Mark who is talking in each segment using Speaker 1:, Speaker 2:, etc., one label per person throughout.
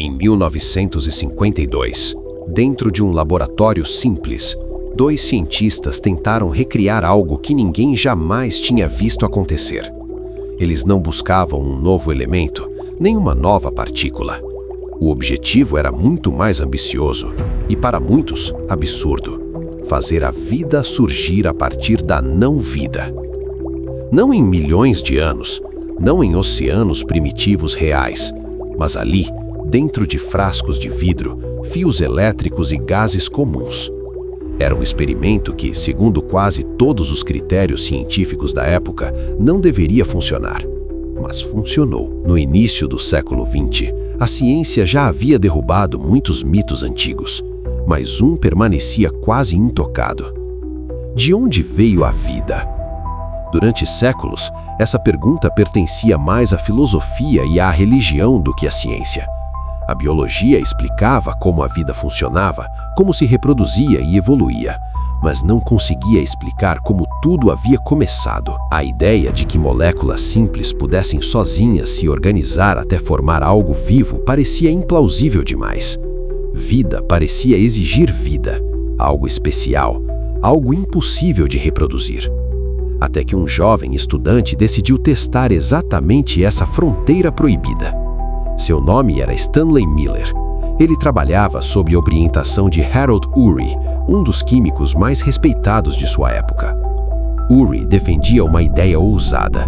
Speaker 1: Em 1952, dentro de um laboratório simples, dois cientistas tentaram recriar algo que ninguém jamais tinha visto acontecer. Eles não buscavam um novo elemento, nem uma nova partícula. O objetivo era muito mais ambicioso e, para muitos, absurdo: fazer a vida surgir a partir da não-vida. Não em milhões de anos, não em oceanos primitivos reais, mas ali, dentro de frascos de vidro, fios elétricos e gases comuns. Era um experimento que, segundo quase todos os critérios científicos da época, não deveria funcionar. Mas funcionou. No início do século XX, a ciência já havia derrubado muitos mitos antigos, mas um permanecia quase intocado. De onde veio a vida? Durante séculos, essa pergunta pertencia mais à filosofia e à religião do que à ciência. A biologia explicava como a vida funcionava, como se reproduzia e evoluía, mas não conseguia explicar como tudo havia começado. A ideia de que moléculas simples pudessem sozinhas se organizar até formar algo vivo parecia implausível demais. Vida parecia exigir vida, algo especial, algo impossível de reproduzir. Até que um jovem estudante decidiu testar exatamente essa fronteira proibida. Seu nome era Stanley Miller. Ele trabalhava sob a orientação de Harold Urey, um dos químicos mais respeitados de sua época. Urey defendia uma ideia ousada.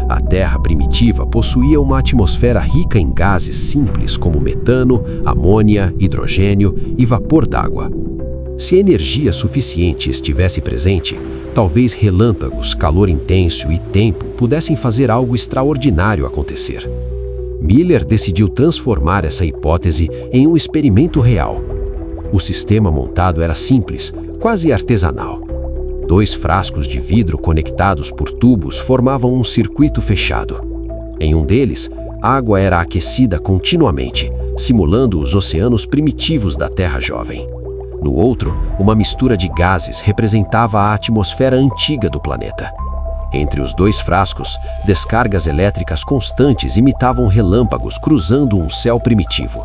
Speaker 1: A Terra primitiva possuía uma atmosfera rica em gases simples como metano, amônia, hidrogênio e vapor d'água. Se energia suficiente estivesse presente, talvez relâmpagos, calor intenso e tempo pudessem fazer algo extraordinário acontecer. Miller decidiu transformar essa hipótese em um experimento real. O sistema montado era simples, quase artesanal. 2 frascos de vidro conectados por tubos formavam um circuito fechado. Em um deles, água era aquecida continuamente, simulando os oceanos primitivos da Terra jovem. No outro, uma mistura de gases representava a atmosfera antiga do planeta. Entre os 2 frascos, descargas elétricas constantes imitavam relâmpagos cruzando um céu primitivo.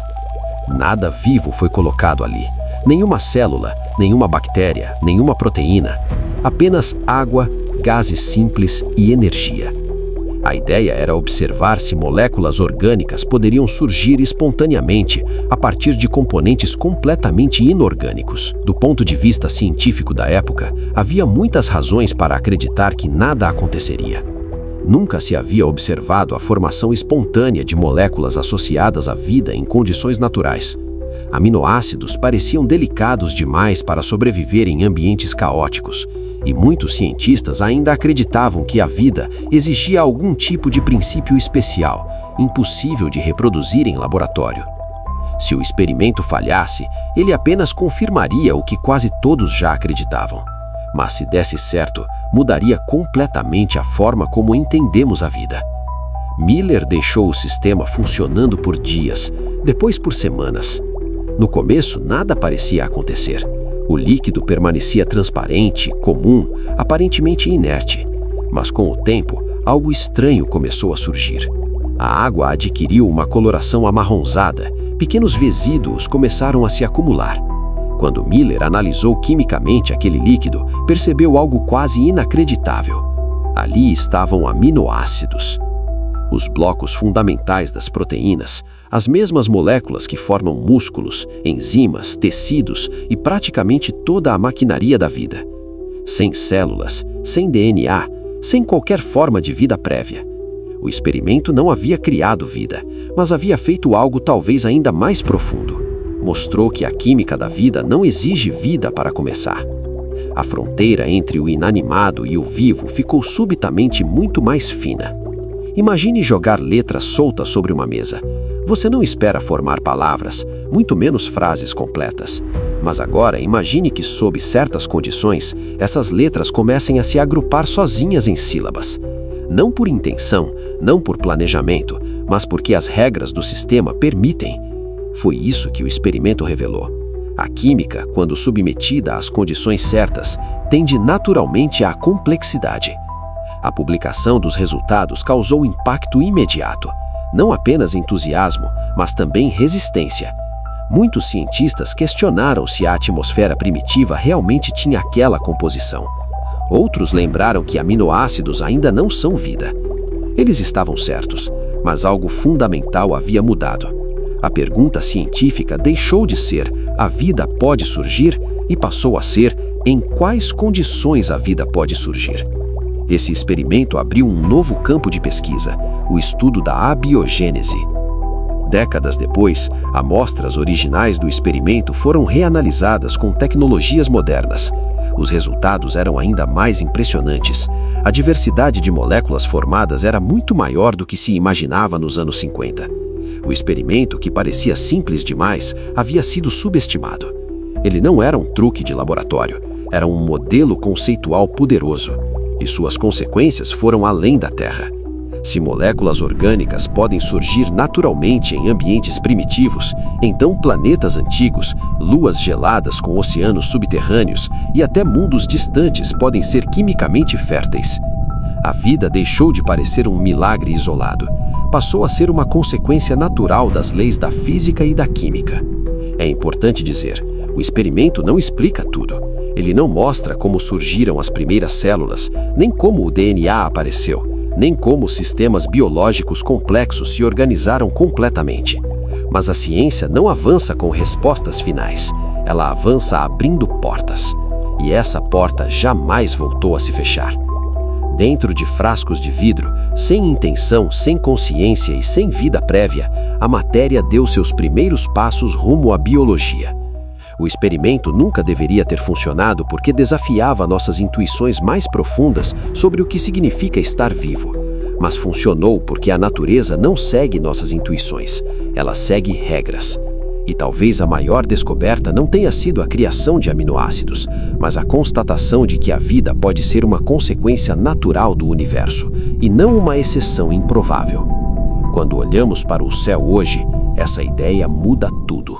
Speaker 1: Nada vivo foi colocado ali. Nenhuma célula, nenhuma bactéria, nenhuma proteína. Apenas água, gases simples e energia. A ideia era observar se moléculas orgânicas poderiam surgir espontaneamente a partir de componentes completamente inorgânicos. Do ponto de vista científico da época, havia muitas razões para acreditar que nada aconteceria. Nunca se havia observado a formação espontânea de moléculas associadas à vida em condições naturais. Aminoácidos pareciam delicados demais para sobreviver em ambientes caóticos, e muitos cientistas ainda acreditavam que a vida exigia algum tipo de princípio especial, impossível de reproduzir em laboratório. Se o experimento falhasse, ele apenas confirmaria o que quase todos já acreditavam. Mas se desse certo, mudaria completamente a forma como entendemos a vida. Miller deixou o sistema funcionando por dias, depois por semanas. No começo, nada parecia acontecer. O líquido permanecia transparente, comum, aparentemente inerte. Mas com o tempo, algo estranho começou a surgir. A água adquiriu uma coloração amarronzada, pequenos resíduos começaram a se acumular. Quando Miller analisou quimicamente aquele líquido, percebeu algo quase inacreditável. Ali estavam aminoácidos. Os blocos fundamentais das proteínas, as mesmas moléculas que formam músculos, enzimas, tecidos e praticamente toda a maquinaria da vida. Sem células, sem DNA, sem qualquer forma de vida prévia. O experimento não havia criado vida, mas havia feito algo talvez ainda mais profundo. Mostrou que a química da vida não exige vida para começar. A fronteira entre o inanimado e o vivo ficou subitamente muito mais fina. Imagine jogar letras soltas sobre uma mesa. Você não espera formar palavras, muito menos frases completas. Mas agora imagine que, sob certas condições, essas letras comecem a se agrupar sozinhas em sílabas. Não por intenção, não por planejamento, mas porque as regras do sistema permitem. Foi isso que o experimento revelou. A química, quando submetida às condições certas, tende naturalmente à complexidade. A publicação dos resultados causou impacto imediato. Não apenas entusiasmo, mas também resistência. Muitos cientistas questionaram se a atmosfera primitiva realmente tinha aquela composição. Outros lembraram que aminoácidos ainda não são vida. Eles estavam certos, mas algo fundamental havia mudado. A pergunta científica deixou de ser "a vida pode surgir?" e passou a ser "em quais condições a vida pode surgir?" Esse experimento abriu um novo campo de pesquisa, o estudo da abiogênese. Décadas depois, amostras originais do experimento foram reanalisadas com tecnologias modernas. Os resultados eram ainda mais impressionantes. A diversidade de moléculas formadas era muito maior do que se imaginava nos anos 50. O experimento, que parecia simples demais, havia sido subestimado. Ele não era um truque de laboratório, era um modelo conceitual poderoso. E suas consequências foram além da Terra. Se moléculas orgânicas podem surgir naturalmente em ambientes primitivos, então planetas antigos, luas geladas com oceanos subterrâneos e até mundos distantes podem ser quimicamente férteis. A vida deixou de parecer um milagre isolado. Passou a ser uma consequência natural das leis da física e da química. É importante dizer, o experimento não explica tudo. Ele não mostra como surgiram as primeiras células, nem como o DNA apareceu, nem como sistemas biológicos complexos se organizaram completamente. Mas a ciência não avança com respostas finais, ela avança abrindo portas. E essa porta jamais voltou a se fechar. Dentro de frascos de vidro, sem intenção, sem consciência e sem vida prévia, a matéria deu seus primeiros passos rumo à biologia. O experimento nunca deveria ter funcionado porque desafiava nossas intuições mais profundas sobre o que significa estar vivo. Mas funcionou porque a natureza não segue nossas intuições, ela segue regras. E talvez a maior descoberta não tenha sido a criação de aminoácidos, mas a constatação de que a vida pode ser uma consequência natural do universo, e não uma exceção improvável. Quando olhamos para o céu hoje, essa ideia muda tudo.